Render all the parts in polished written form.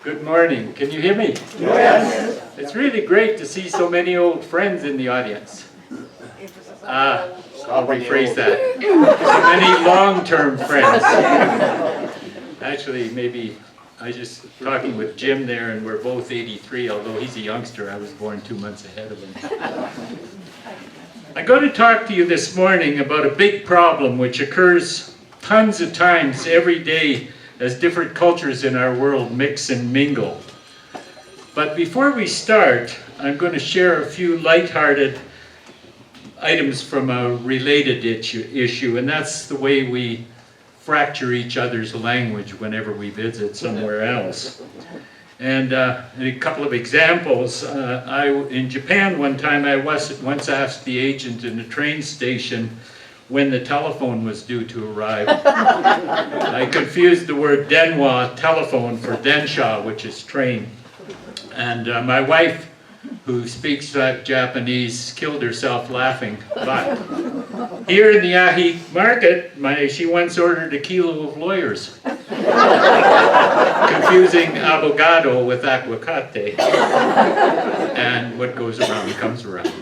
Good morning. Can you hear me? Yes. It's really great to see so many old friends in the audience. I'll rephrase that. So many long-term friends. Actually, maybe I just talking with Jim there, and we're both 83, although he's a youngster. I was born 2 months ahead of him. I'm going to talk to you this morning about a big problem which occurs tons of times every day as different cultures in our world mix and mingle. But before we start, I'm going to share a few lighthearted items from a related issue, and that's the way we fracture each other's language whenever we visit somewhere else. And a couple of examples. In Japan one time I once asked the agent in the train station when the telephone was due to arrive. I confused the word denwa, telephone, for densha, which is train. And my wife, who speaks Japanese, killed herself laughing. But here in the Ahi market, she once ordered a kilo of lawyers, confusing avocado with aguacate. And what goes around comes around.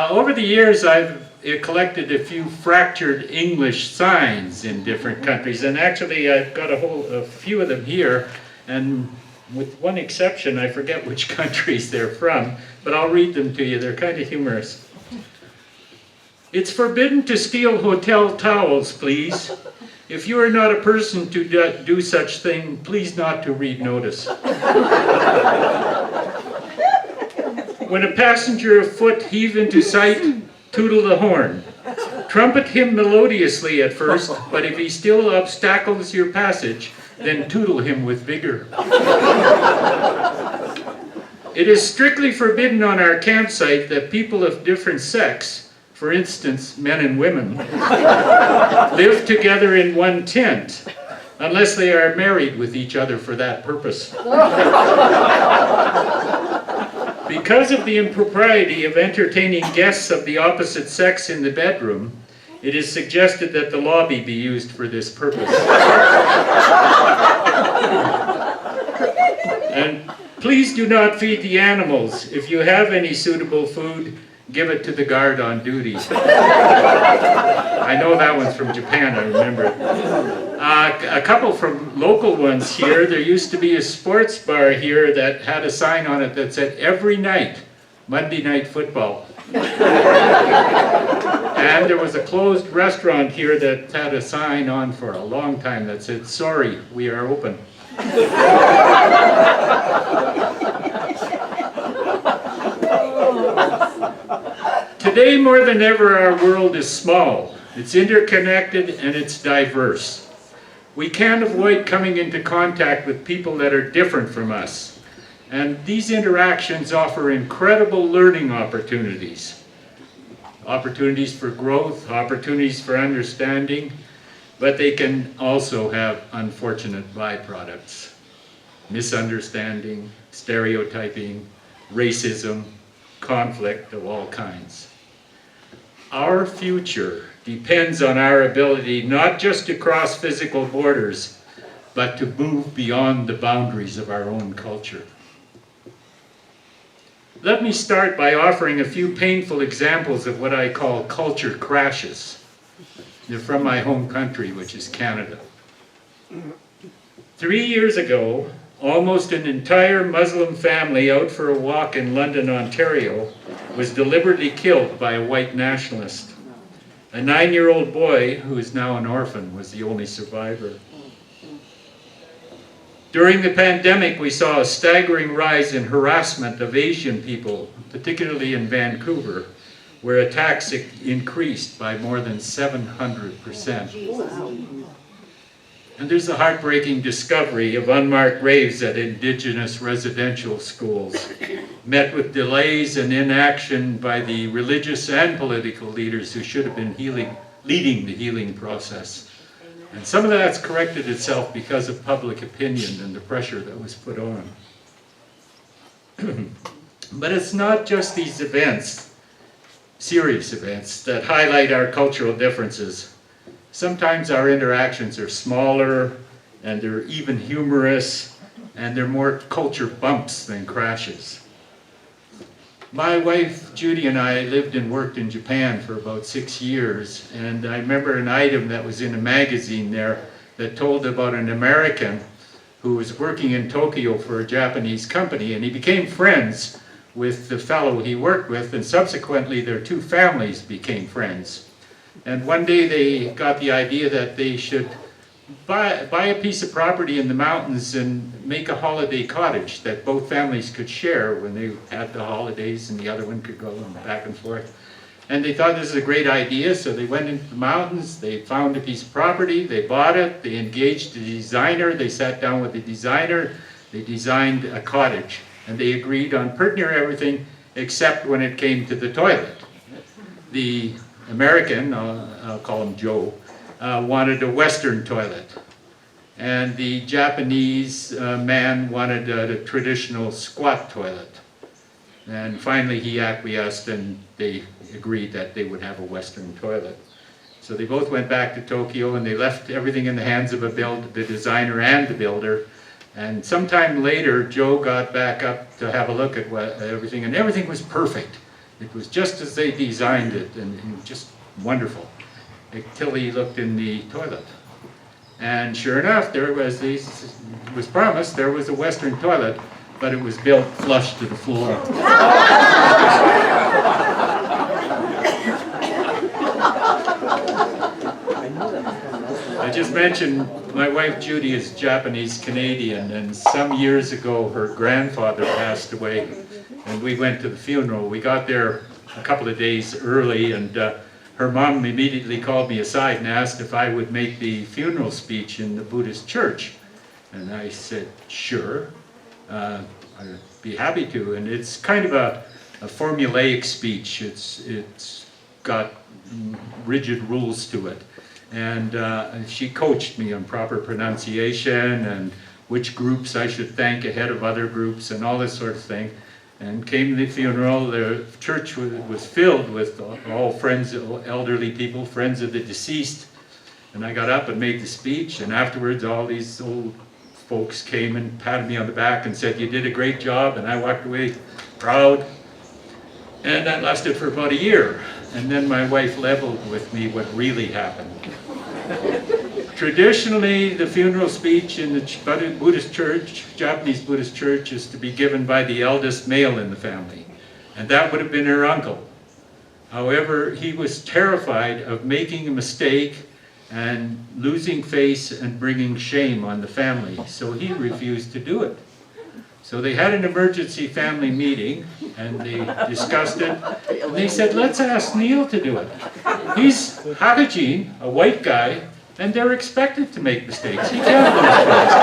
Over the years, I've collected a few fractured English signs in different countries, and actually I've got a few of them here, and with one exception, I forget which countries they're from, but I'll read them to you. They're kind of humorous. It's forbidden to steal hotel towels, please. If you are not a person to do such thing, please not to read notice. When a passenger afoot heave into sight, tootle the horn. Trumpet him melodiously at first, but if he still obstacles your passage, then tootle him with vigor. It is strictly forbidden on our campsite that people of different sex, for instance, men and women, live together in one tent, unless they are married with each other for that purpose. Because of the impropriety of entertaining guests of the opposite sex in the bedroom, it is suggested that the lobby be used for this purpose. And please do not feed the animals. If you have any suitable food, give it to the guard on duty. I know that one's from Japan, I remember it. A couple from local ones here. There used to be a sports bar here that had a sign on it that said, every night, Monday Night Football. And there was a closed restaurant here that had a sign on for a long time that said, sorry, we are open. Today, more than ever, our world is small. It's interconnected and it's diverse. We can't avoid coming into contact with people that are different from us. And these interactions offer incredible learning opportunities. Opportunities for growth, opportunities for understanding, but they can also have unfortunate byproducts. Misunderstanding, stereotyping, racism, conflict of all kinds. Our future depends on our ability not just to cross physical borders, but to move beyond the boundaries of our own culture. Let me start by offering a few painful examples of what I call culture crashes. They're from my home country, which is Canada. 3 years ago, almost an entire Muslim family out for a walk in London, Ontario, was deliberately killed by a white nationalist. A 9-year-old boy, who is now an orphan, was the only survivor. During the pandemic, we saw a staggering rise in harassment of Asian people, particularly in Vancouver, where attacks increased by more than 700%. And there's the heartbreaking discovery of unmarked graves at Indigenous residential schools, met with delays and inaction by the religious and political leaders who should have been leading the healing process. And some of that's corrected itself because of public opinion and the pressure that was put on. But it's not just these events, serious events, that highlight our cultural differences. Sometimes our interactions are smaller and they're even humorous, and they're more culture bumps than crashes. My wife Judy and I lived and worked in Japan for about 6 years, and I remember an item that was in a magazine there that told about an American who was working in Tokyo for a Japanese company, and he became friends with the fellow he worked with, and subsequently their two families became friends. And one day they got the idea that they should buy a piece of property in the mountains and make a holiday cottage that both families could share when they had the holidays, and the other one could go back and forth. And they thought this was a great idea, so they went into the mountains, they found a piece of property, they bought it, they engaged a designer, they sat down with the designer, they designed a cottage, and they agreed on pretty near everything except when it came to the toilet. The American, I'll call him Joe, wanted a Western toilet, and the Japanese man wanted a traditional squat toilet. And finally he acquiesced, and they agreed that they would have a Western toilet. So they both went back to Tokyo, and they left everything in the hands of the designer and the builder. And sometime later, Joe got back up to have a look at everything, and everything was perfect. It was just as they designed it, and just wonderful, until he looked in the toilet. And sure enough, there was was promised, there was a Western toilet, but it was built flush to the floor. I just mentioned my wife Judy is Japanese Canadian, and some years ago her grandfather passed away, and we went to the funeral. We got there a couple of days early, and her mom immediately called me aside and asked if I would make the funeral speech in the Buddhist church. And I said, sure, I'd be happy to. And it's kind of a formulaic speech. It's got rigid rules to it. And she coached me on proper pronunciation and which groups I should thank ahead of other groups and all this sort of thing. And came to the funeral. The church was filled with all friends, elderly people, friends of the deceased. And I got up and made the speech, and afterwards all these old folks came and patted me on the back and said, "You did a great job," and I walked away proud. And that lasted for about a year. And then my wife leveled with me what really happened. Traditionally, the funeral speech in the Buddhist church, Japanese Buddhist church, is to be given by the eldest male in the family. And that would have been her uncle. However, he was terrified of making a mistake and losing face and bringing shame on the family. So he refused to do it. So they had an emergency family meeting, and they discussed it. And they said, let's ask Neil to do it. He's Hakajin, a white guy, and they're expected to make mistakes. He can't do mistakes.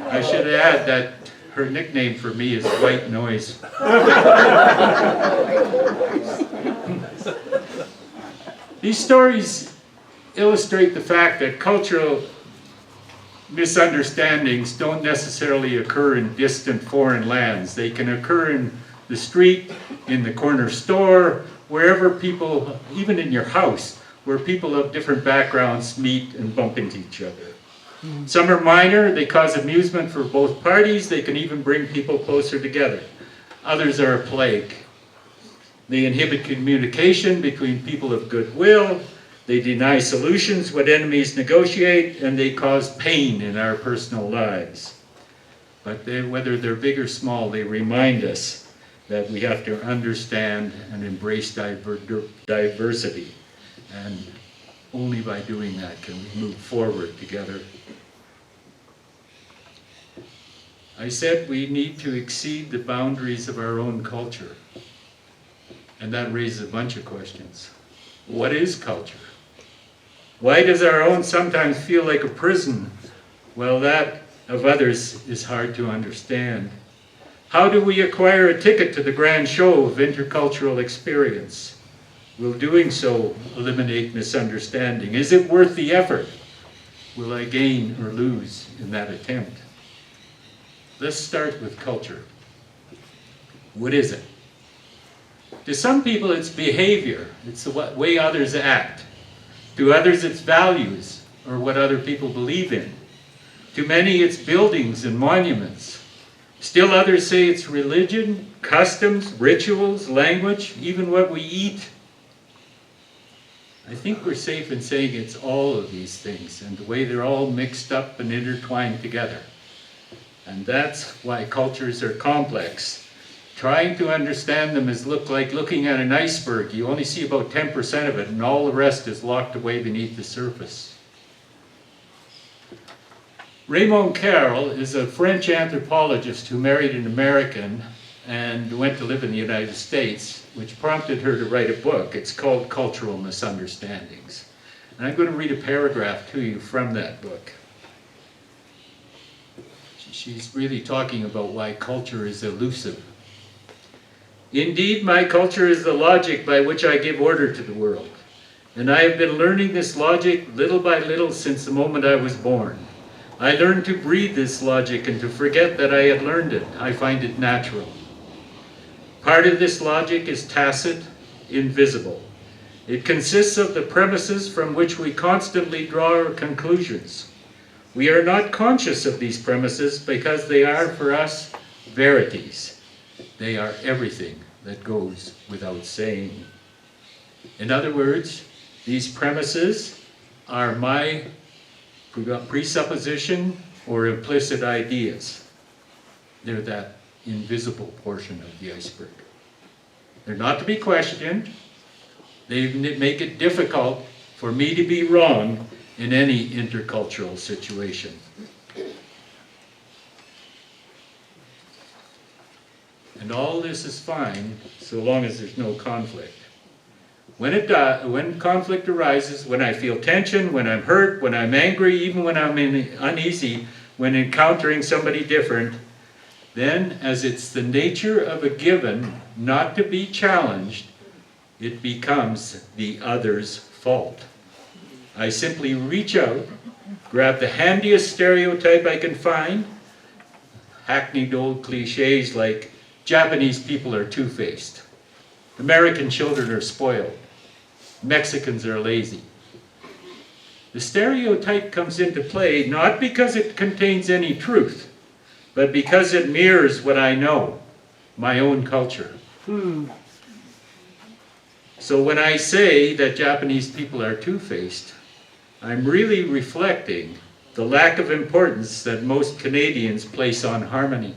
I should add that her nickname for me is White Noise. These stories illustrate the fact that cultural misunderstandings don't necessarily occur in distant foreign lands. They can occur in the street, in the corner store, wherever people, even in your house, where people of different backgrounds meet and bump into each other. Some are minor, they cause amusement for both parties, they can even bring people closer together. Others are a plague. They inhibit communication between people of goodwill, they deny solutions when enemies negotiate, and they cause pain in our personal lives. But whether they're big or small, they remind us that we have to understand and embrace diversity. And only by doing that can we move forward together. I said we need to exceed the boundaries of our own culture. And that raises a bunch of questions. What is culture? Why does our own sometimes feel like a prison? Well, that of others is hard to understand. How do we acquire a ticket to the grand show of intercultural experience? Will doing so eliminate misunderstanding? Is it worth the effort? Will I gain or lose in that attempt? Let's start with culture. What is it? To some people it's behavior. It's the way others act. To others it's values. or what other people believe in. To many, it's buildings and monuments. Still others say it's religion, customs, rituals, language, even what we eat. I think we're safe in saying it's all of these things, and the way they're all mixed up and intertwined together. And that's why cultures are complex. Trying to understand them is like looking at an iceberg. You only see about 10% of it, and all the rest is locked away beneath the surface. Raymond Carroll is a French anthropologist who married an American and went to live in the United States, which prompted her to write a book. It's called Cultural Misunderstandings. And I'm going to read a paragraph to you from that book. She's really talking about why culture is elusive. Indeed, my culture is the logic by which I give order to the world. And I have been learning this logic little by little since the moment I was born. I learned to breathe this logic and to forget that I had learned it. I find it natural. Part of this logic is tacit, invisible. It consists of the premises from which we constantly draw our conclusions. We are not conscious of these premises because they are, for us, verities. They are everything that goes without saying. In other words, these premises are my presupposition or implicit ideas. They're that invisible portion of the iceberg. They're not to be questioned. They make it difficult for me to be wrong in any intercultural situation. And all this is fine so long as there's no conflict. When conflict arises, when I feel tension, when I'm hurt, when I'm angry, even when I'm uneasy, when encountering somebody different, then, as it's the nature of a given not to be challenged, it becomes the other's fault. I simply reach out, grab the handiest stereotype I can find, hackneyed old cliches like Japanese people are two-faced, American children are spoiled, Mexicans are lazy. The stereotype comes into play not because it contains any truth, but because it mirrors what I know, my own culture. So when I say that Japanese people are two-faced, I'm really reflecting the lack of importance that most Canadians place on harmony.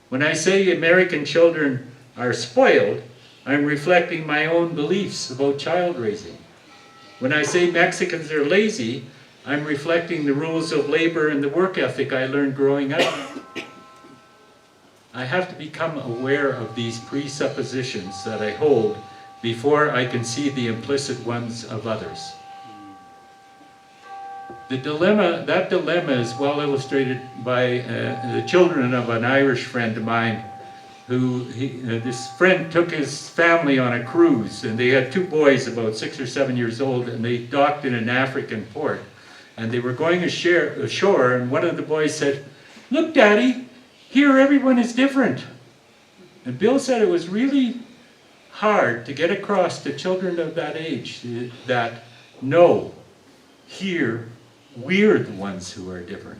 When I say American children are spoiled, I'm reflecting my own beliefs about child raising. When I say Mexicans are lazy, I'm reflecting the rules of labor and the work ethic I learned growing up. I have to become aware of these presuppositions that I hold before I can see the implicit ones of others. That dilemma is well illustrated by the children of an Irish friend of mine this friend took his family on a cruise, and they had two boys about 6 or 7 years old, and they docked in an African port. And they were going ashore, and one of the boys said, "Look, Daddy, here everyone is different." And Bill said it was really hard to get across to children of that age that, no, here we're the ones who are different.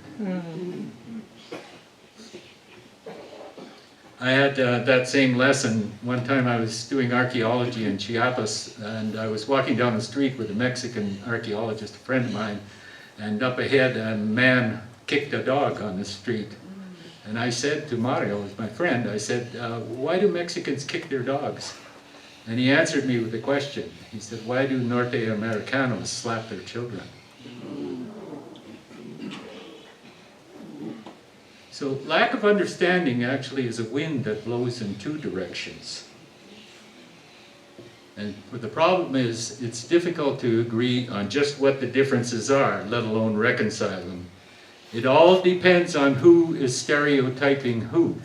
I had that same lesson. One time I was doing archaeology in Chiapas, and I was walking down the street with a Mexican archaeologist, a friend of mine, and up ahead a man kicked a dog on the street. And I said to Mario, who's my friend, I said, "Why do Mexicans kick their dogs?" And he answered me with a question. He said, "Why do Norte Americanos slap their children?" So lack of understanding actually is a wind that blows in two directions. And the problem is it's difficult to agree on just what the differences are, let alone reconcile them. It all depends on who is stereotyping who.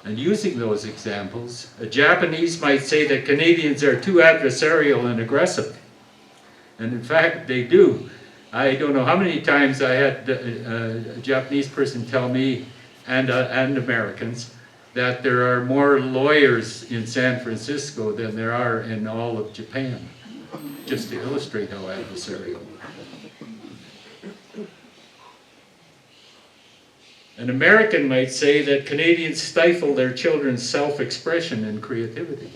And using those examples, a Japanese might say that Canadians are too adversarial and aggressive. And in fact, they do. I don't know how many times I had a Japanese person tell me, and Americans, that there are more lawyers in San Francisco than there are in all of Japan, just to illustrate how adversarial. An American might say that Canadians stifle their children's self-expression and creativity.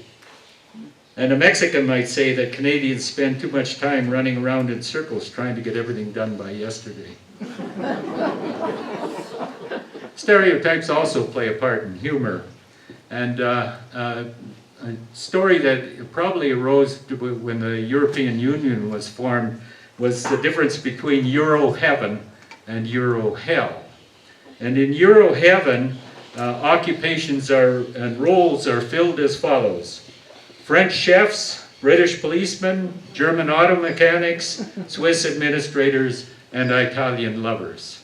And a Mexican might say that Canadians spend too much time running around in circles trying to get everything done by yesterday. Stereotypes also play a part in humor. And a story that probably arose when the European Union was formed was the difference between Euro heaven and Euro hell. And in Euro heaven, occupations and roles are filled as follows: French chefs, British policemen, German auto mechanics, Swiss administrators, and Italian lovers.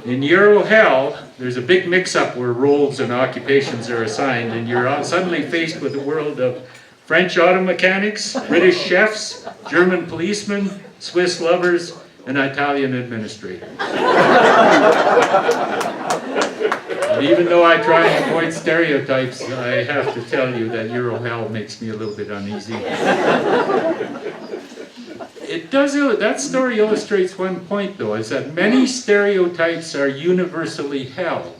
In Euro hell, there's a big mix-up where roles and occupations are assigned, and you're suddenly faced with a world of French auto mechanics, British chefs, German policemen, Swiss lovers, and Italian administrators. And even though I try and avoid stereotypes, I have to tell you that Euro hell makes me a little bit uneasy. That story illustrates one point, though, is that many stereotypes are universally held,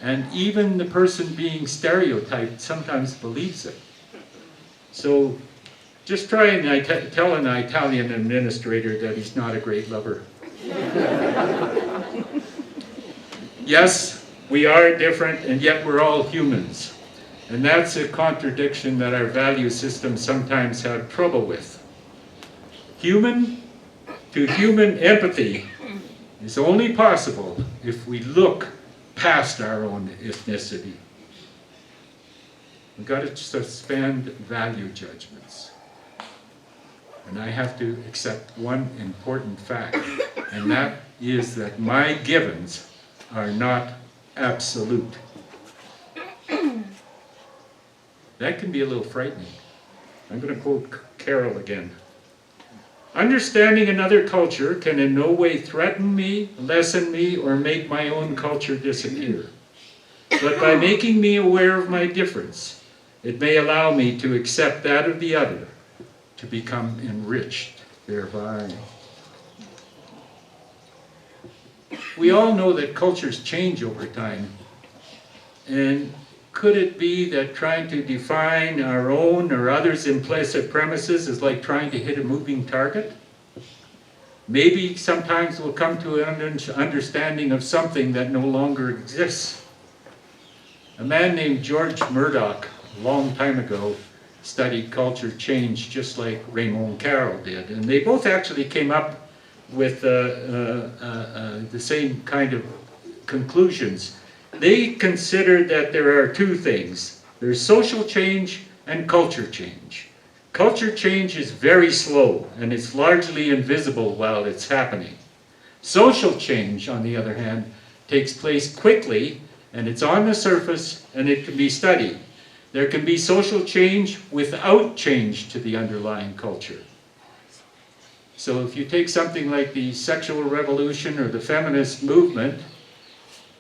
and even the person being stereotyped sometimes believes it. So just try and tell an Italian administrator that he's not a great lover. Yes, we are different, and yet we're all humans. And that's a contradiction that our value systems sometimes have trouble with. Human to human empathy is only possible if we look past our own ethnicity. We've got to suspend value judgments. And I have to accept one important fact, and that is that my givens are not absolute. That can be a little frightening. I'm going to quote Carol again. Understanding another culture can in no way threaten me, lessen me, or make my own culture disappear. But by making me aware of my difference, it may allow me to accept that of the other, to become enriched thereby. We all know that cultures change over time. And could it be that trying to define our own or others' implicit premises is like trying to hit a moving target? Maybe sometimes we'll come to an understanding of something that no longer exists. A man named George Murdoch, a long time ago, studied culture change just like Raymond Carroll did. And they both actually came up with the same kind of conclusions. They considered that there are two things. There's social change and culture change. Culture change is very slow, and it's largely invisible while it's happening. Social change, on the other hand, takes place quickly, and it's on the surface, and it can be studied. There can be social change without change to the underlying culture. So if you take something like the sexual revolution or the feminist movement,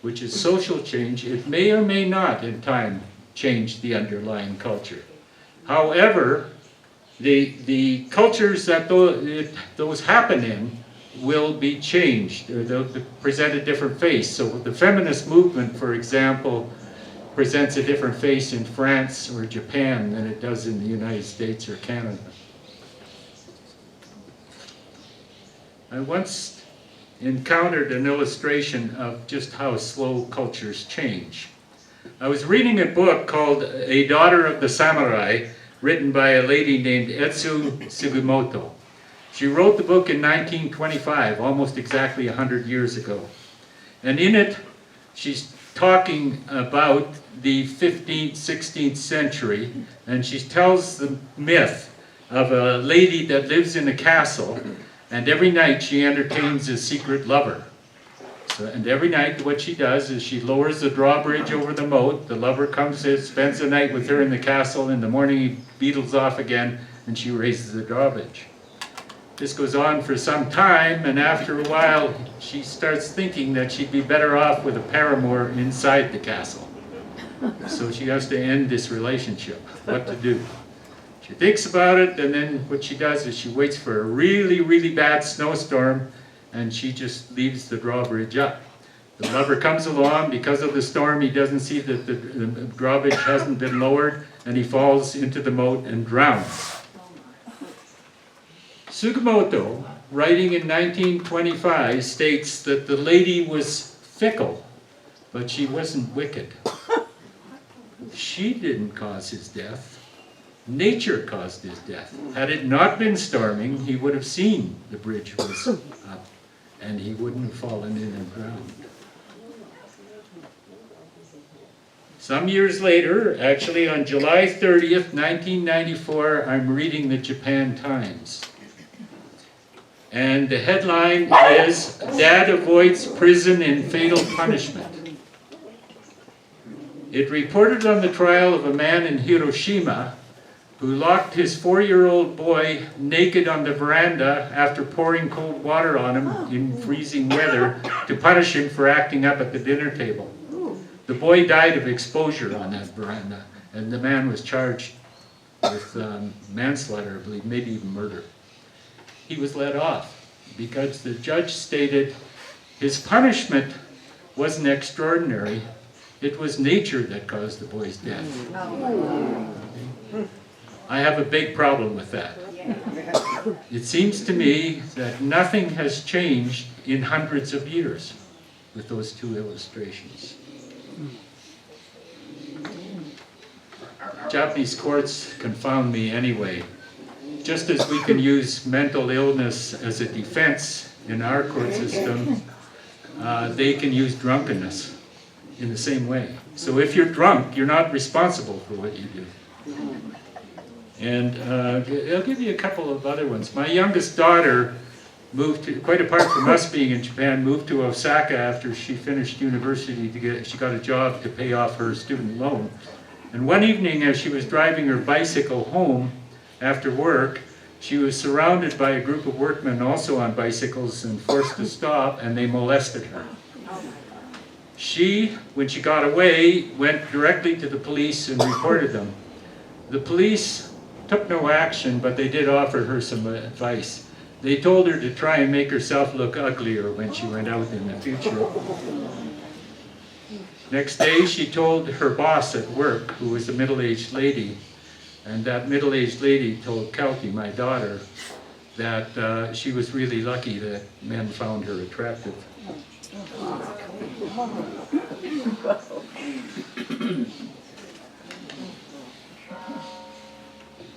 which is social change, it may or may not in time change the underlying culture. However, the cultures that those happen in will be changed, or they'll present a different face. So the feminist movement, for example, presents a different face in France or Japan than it does in the United States or Canada. I once encountered an illustration of just how slow cultures change. I was reading a book called A Daughter of the Samurai, written by a lady named Etsu Sugimoto. She wrote the book in 1925, almost exactly 100 years ago. And in it, she's talking about the 15th, 16th century, and she tells the myth of a lady that lives in a castle, and every night she entertains a secret lover. And every night what she does is she lowers the drawbridge over the moat, the lover comes in, spends the night with her in the castle, in the morning he beetles off again, and she raises the drawbridge. This goes on for some time, and after a while she starts thinking that she'd be better off with a paramour inside the castle. So she has to end this relationship. What to do? She thinks about it, and then what she does is she waits for a really, really bad snowstorm, and she just leaves the drawbridge up. The lover comes along. Because of the storm, he doesn't see that the drawbridge hasn't been lowered, and he falls into the moat and drowns. Sugimoto, writing in 1925, states that the lady was fickle, but she wasn't wicked. She didn't cause his death. Nature caused his death. Had it not been storming, he would have seen the bridge was up, and he wouldn't have fallen in and drowned. Some years later, actually on July 30th, 1994, I'm reading the Japan Times. And the headline is, "Dad Avoids Prison and Fatal Punishment." It reported on the trial of a man in Hiroshima who locked his 4-year-old boy naked on the veranda after pouring cold water on him in freezing weather to punish him for acting up at the dinner table. The boy died of exposure on that veranda, and the man was charged with manslaughter, I believe, maybe even murder. He was let off because the judge stated his punishment wasn't extraordinary. It was nature that caused the boy's death. I have a big problem with that. It seems to me that nothing has changed in hundreds of years with those two illustrations. Japanese courts confound me anyway. Just as we can use mental illness as a defense in our court system, they can use drunkenness in the same way. So if you're drunk, you're not responsible for what you do. And I'll give you a couple of other ones. My youngest daughter moved to, quite apart from us being in Japan, moved to Osaka after she finished university she got a job to pay off her student loan. And one evening as she was driving her bicycle home after work, she was surrounded by a group of workmen also on bicycles and forced to stop, and they molested her. She, when she got away, went directly to the police and reported them. The police took no action, but they did offer her some advice. They told her to try and make herself look uglier when she went out in the future. Next day, she told her boss at work, who was a middle-aged lady, and that middle-aged lady told Kelty, my daughter, that she was really lucky that men found her attractive.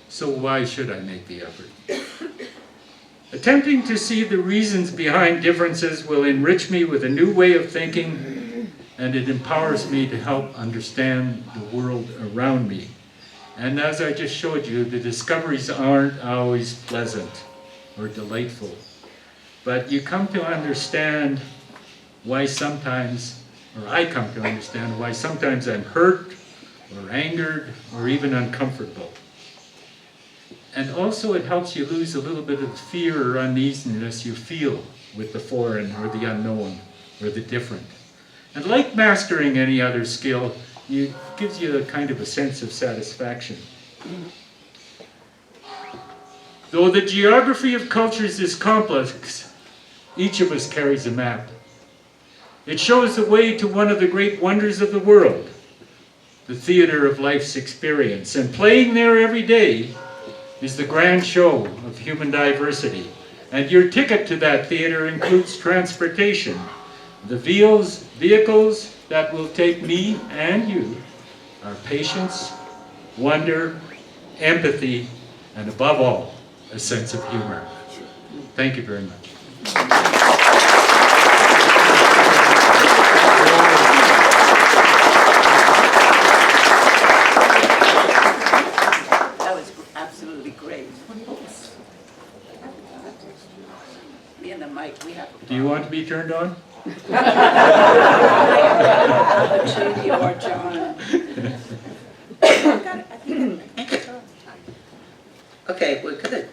So why should I make the effort? Attempting to see the reasons behind differences will enrich me with a new way of thinking, and it empowers me to help understand the world around me. And as I just showed you, the discoveries aren't always pleasant or delightful, but you come to understand why sometimes, or I come to understand why sometimes I'm hurt or angered or even uncomfortable. And also it helps you lose a little bit of fear or uneasiness you feel with the foreign or the unknown or the different. And like mastering any other skill, it gives you a kind of a sense of satisfaction. Though the geography of cultures is complex, each of us carries a map. It shows the way to one of the great wonders of the world, the theater of life's experience. And playing there every day is the grand show of human diversity. And your ticket to that theater includes transportation, the vehicles that will take me and you, our patience, wonder, empathy, and above all, a sense of humor. Thank you very much. That was absolutely great. Me and the mic, we have a Do you want to be turned on? Judy or John. Okay, we're good.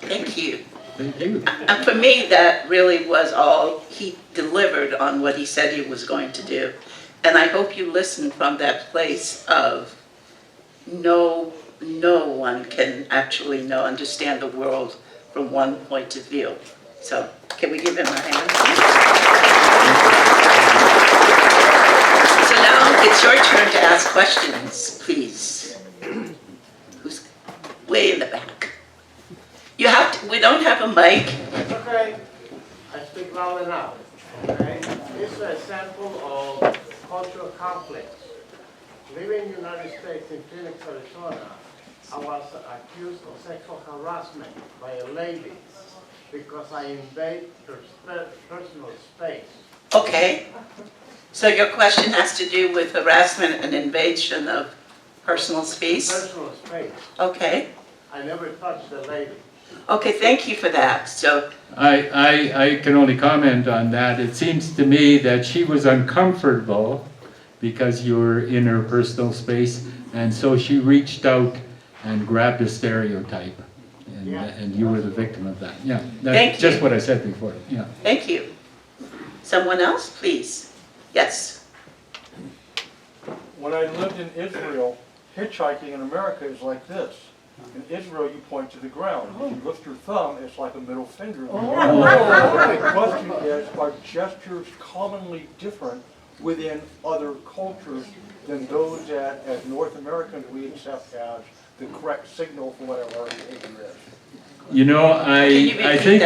Thank you. Thank you. And for me, that really was all he delivered on what he said he was going to do. And I hope you listen from that place of no one can actually understand the world from one point of view. So, can we give him a hand? Now it's your turn to ask questions, please. Who's way in the back? You have to, we don't have a mic. Okay, I speak loud enough, okay? This is a sample of cultural conflicts. Living in the United States in Phoenix, Arizona, I was accused of sexual harassment by a lady because I invade her personal space. Okay. So your question has to do with harassment and invasion of personal space? Personal space. Okay. I never touched the lady. Okay, thank you for that. So, I can only comment on that. It seems to me that she was uncomfortable because you were in her personal space, and so she reached out and grabbed a stereotype, and you were the victim of that. Yeah, that's just what I said before. Yeah. thank you. Someone else, please? Yes. When I lived in Israel, hitchhiking in America is like this. In Israel, you point to the ground. If you lift your thumb, it's like a middle finger. The question is, are gestures commonly different within other cultures than those that, as North Americans, we accept as the correct signal for whatever our behavior is? You know, I think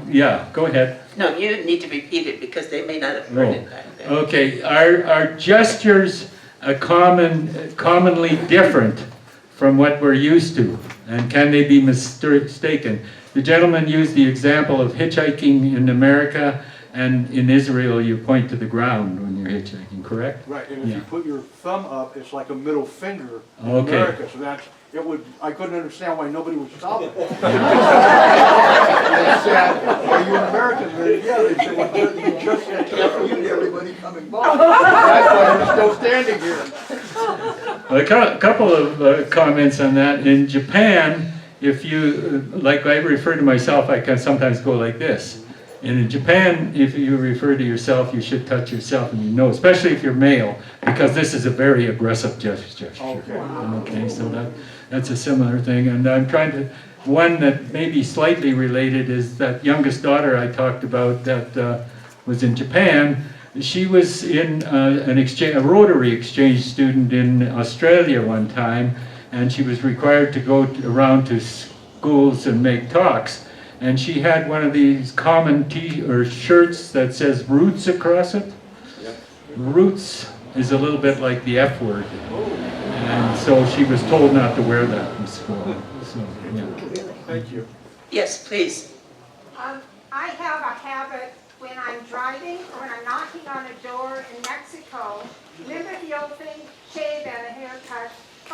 yeah, go ahead. No, you need to repeat it because they may not have heard it back there. Okay, are gestures commonly different from what we're used to, and can they be mistaken? The gentleman used the example of hitchhiking in America, and in Israel you point to the ground when you're hitchhiking, correct? Right, and if you put your thumb up, it's like a middle finger in Okay. America. So that's, I couldn't understand why nobody would stop it. They said, are you American? Yeah, they said, well, you just said careful you and everybody coming by. That's why we're still standing here. A couple of comments on that. In Japan, if you, like I refer to myself, I can sometimes go like this. And in Japan, if you refer to yourself, you should touch yourself, and you know, especially if you're male, because this is a very aggressive gesture. Okay. Okay, so that's a similar thing. And I'm trying to, one that may be slightly related is that youngest daughter I talked about that was in Japan. She was in a Rotary exchange student in Australia one time, and she was required to go around to schools and make talks. And she had one of these common shirts that says roots across it. Yep. Roots is a little bit like the F word. And so she was told not to wear that in school. So, yeah. Thank you. Yes, please. I have a habit when I'm driving or when I'm knocking on a door in Mexico. Remember the old thing, shave and a haircut? I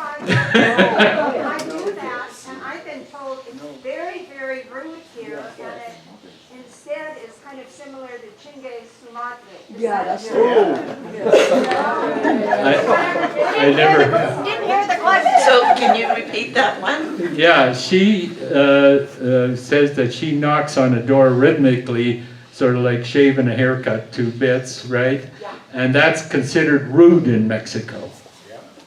do that, and I've been told it's very, very rude here, and it instead is kind of similar to chingue su madre. Yeah, that's true. I never. Didn't hear the question. So can you repeat that one? Yeah, she says that she knocks on a door rhythmically, sort of like shaving a haircut, 2 bits, right? Yeah. And that's considered rude in Mexico.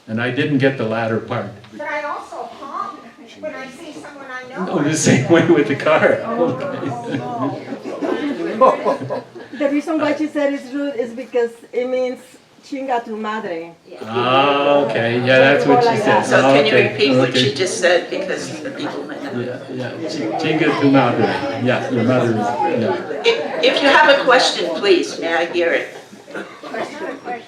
And I didn't get the latter part. But I also honk when I see someone I know. Oh, the same way with the car. The reason why she said it's rude is because it means chinga tu madre. Ah, okay, yeah, that's what she said. So can you Okay, repeat what okay. she just said because the people might not. Yeah, chinga tu madre. Yeah, your mother is, yeah. If you have a question, please, may I hear it?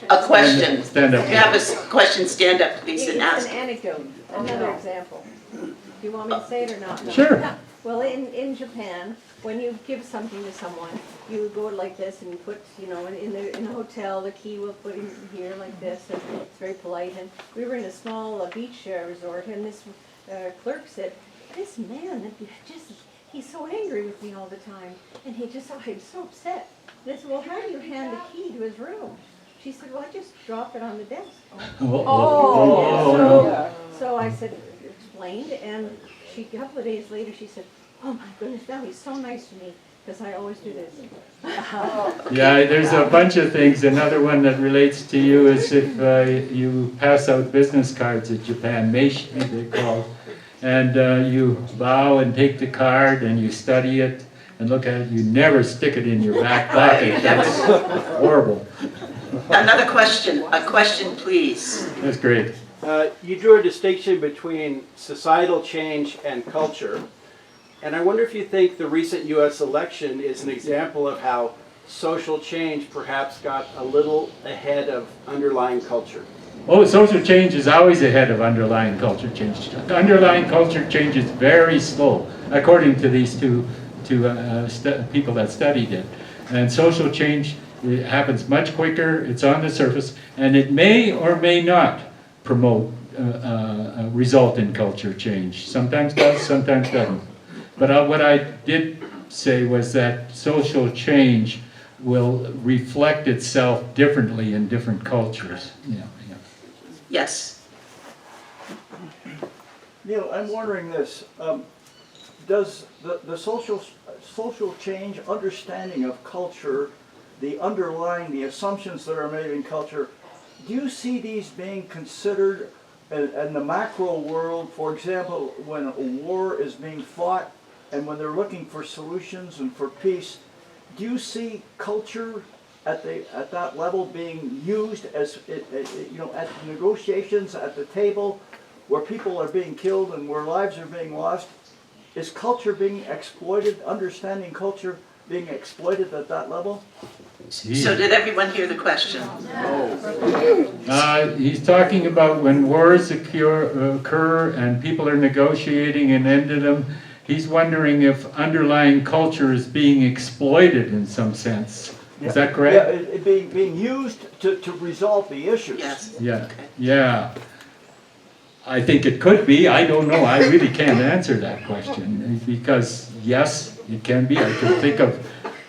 A question. Stand up. If you have a question, stand up, please, and It's ask. an anecdote, another example. Do you want me to say it or not? Sure. Well, in Japan, when you give something to someone, you go like this and you put, in the hotel, the key will put in here like this, and it's very polite. And we were in a small beach resort, and this clerk said, this man, he's so angry with me all the time, and I'm so upset. And I said, well, how do you hand the key to his room? She said, well, I just drop it on the desk. So I said, explained, and a couple of days later, she said, oh my goodness, now he's so nice to me, because I always do this. Yeah, there's a bunch of things. Another one that relates to you is if you pass out business cards at Japan, meishi they're called, and you bow and take the card and you study it and look at it, you never stick it in your back pocket. That's horrible. Another question, a question, please. That's great. You drew a distinction between societal change and culture, and I wonder if you think the recent U.S. election is an example of how social change perhaps got a little ahead of underlying culture. Oh, social change is always ahead of underlying culture change. Underlying culture change is very slow, according to these two people that studied it. And social change, it happens much quicker, it's on the surface, and it may or may not promote, result in culture change. Sometimes does, sometimes doesn't. But what I did say was that social change will reflect itself differently in different cultures. Yeah. Yes. Neil, I'm wondering this, does the social change, understanding of culture, the assumptions that are made in culture, do you see these being considered in the macro world? For example, when a war is being fought and when they're looking for solutions and for peace, do you see culture at that level being used as, at negotiations at the table where people are being killed and where lives are being lost? Is culture being exploited, understanding culture being exploited at that level? So did everyone hear the question? He's talking about when wars occur and people are negotiating and ended them. He's wondering if underlying culture is being exploited in some sense. Is that correct? Yeah, it being used to resolve the issues. Yes. Yeah, yeah. I think it could be. I don't know. I really can't answer that question because yes, it can be. I can think of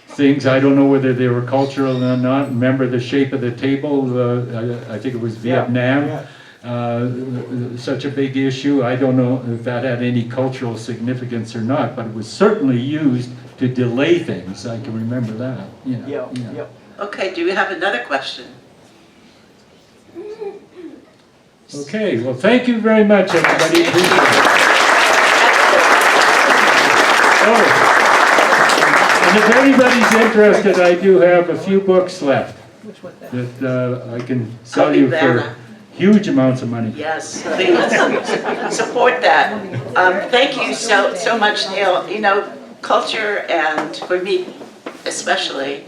things. I don't know whether they were cultural or not. Remember the shape of the table? I think it was Vietnam. Yeah. Such a big issue. I don't know if that had any cultural significance or not, but it was certainly used to delay things. I can remember that. Yeah. Okay, do we have another question? Okay, well, thank you very much, everybody. Appreciate it. Oh, and if anybody's interested, I do have a few books left that I can sell you for huge amounts of money. Yes, please support that. Thank you so much, Neil. You know, culture, and for me especially,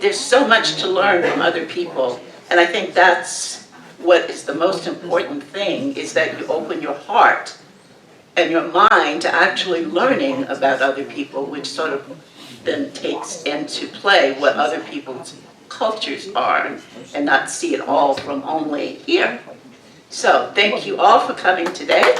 there's so much to learn from other people, and I think that's what is the most important thing, is that you open your heart and your mind to actually learning about other people, which sort of then takes into play what other people's cultures are and not see it all from only here. So thank you all for coming today.